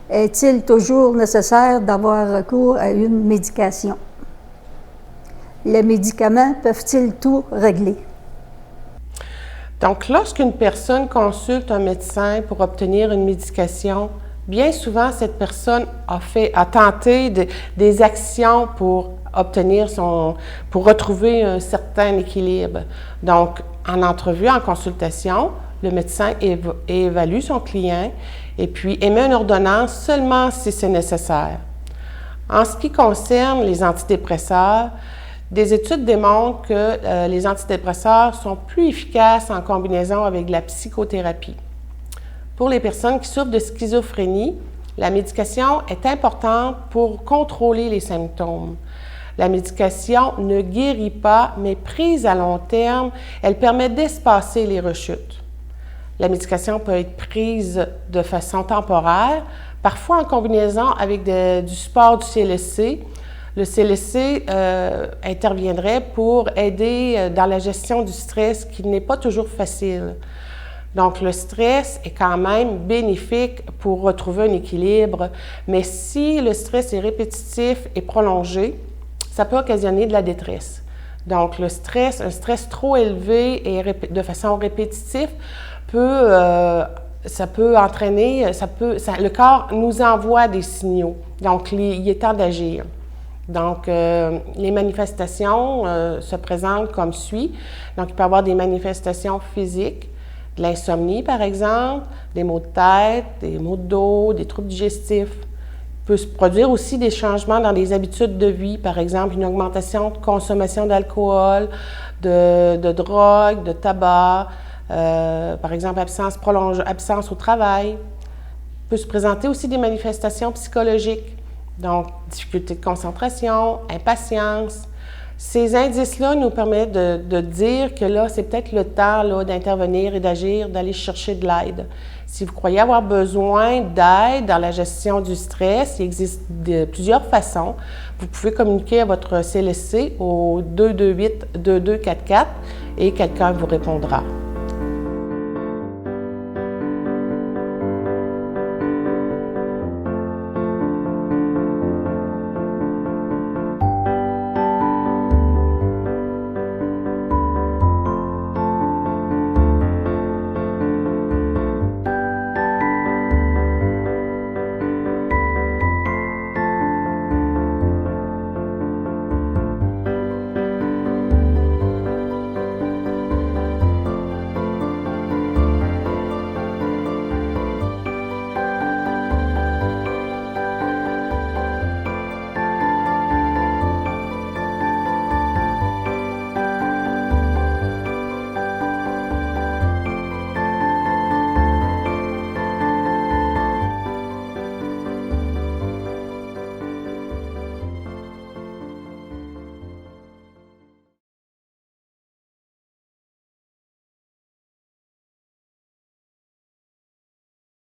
Est-il toujours nécessaire d'avoir recours à une médication? Les médicaments peuvent-ils tout régler? Donc, lorsqu'une personne consulte un médecin pour obtenir une médication, bien souvent, cette personne a tenté des actions pour pour retrouver un certain équilibre. Donc, en entrevue, en consultation, le médecin évalue son client et puis émet une ordonnance seulement si c'est nécessaire. En ce qui concerne les antidépresseurs, des études démontrent que les antidépresseurs sont plus efficaces en combinaison avec de la psychothérapie. Pour les personnes qui souffrent de schizophrénie, la médication est importante pour contrôler les symptômes. La médication ne guérit pas, mais prise à long terme, elle permet d'espacer les rechutes. La médication peut être prise de façon temporaire, parfois en combinaison avec du support du CLSC. Le CLSC interviendrait pour aider dans la gestion du stress qui n'est pas toujours facile. Donc, le stress est quand même bénéfique pour retrouver un équilibre, mais si le stress est répétitif et prolongé, ça peut occasionner de la détresse. Donc, un stress trop élevé et de façon répétitive ça peut entraîner, le corps nous envoie des signaux. Donc, il est temps d'agir. Donc, les manifestations se présentent comme suit. Donc, il peut y avoir des manifestations physiques, de l'insomnie, par exemple, des maux de tête, des maux de dos, des troubles digestifs. Il peut se produire aussi des changements dans les habitudes de vie, par exemple, une augmentation de consommation d'alcool, de drogue, de tabac, par exemple, absence au travail. Il peut se présenter aussi des manifestations psychologiques, donc difficulté de concentration, impatience. Ces indices-là nous permettent de dire que là, c'est peut-être le temps là, d'intervenir et d'agir, d'aller chercher de l'aide. Si vous croyez avoir besoin d'aide dans la gestion du stress, il existe plusieurs façons. Vous pouvez communiquer à votre CLSC au 228-2244 et quelqu'un vous répondra.